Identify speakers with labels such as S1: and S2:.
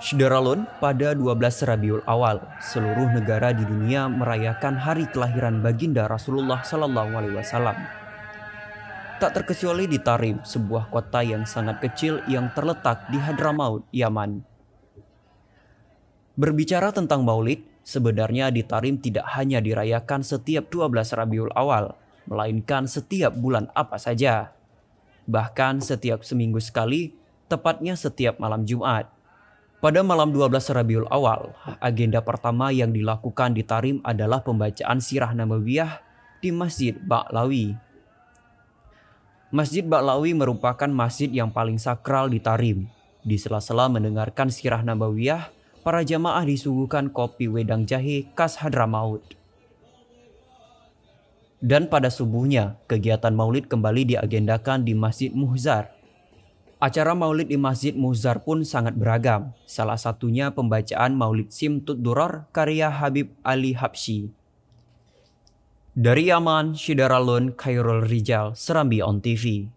S1: Syederalun, pada 12 Rabiul Awal, seluruh negara di dunia merayakan hari kelahiran baginda Rasulullah SAW. Tak terkecuali di Tarim, sebuah kota yang sangat kecil yang terletak di Hadramaut, Yaman. Berbicara tentang Maulid, sebenarnya di Tarim tidak hanya dirayakan setiap 12 Rabiul Awal, melainkan setiap bulan apa saja. Bahkan setiap seminggu sekali, tepatnya setiap malam Jumat. Pada malam 12 Rabiul Awal, agenda pertama yang dilakukan di Tarim adalah pembacaan Sirah Nabawiyah di Masjid Ba'lawi. Masjid Ba'lawi merupakan masjid yang paling sakral di Tarim. Di sela-sela mendengarkan Sirah Nabawiyah, para jamaah disuguhkan kopi wedang jahe khas Hadramaut. Dan pada subuhnya, kegiatan maulid kembali diagendakan di Masjid Muhzar. Acara maulid di Masjid Muhzar pun sangat beragam, salah satunya pembacaan Maulid Simtud Durar karya Habib Ali Habsyi. Dari Yaman, Syederalun, Khairul Rijal, Serambi On TV.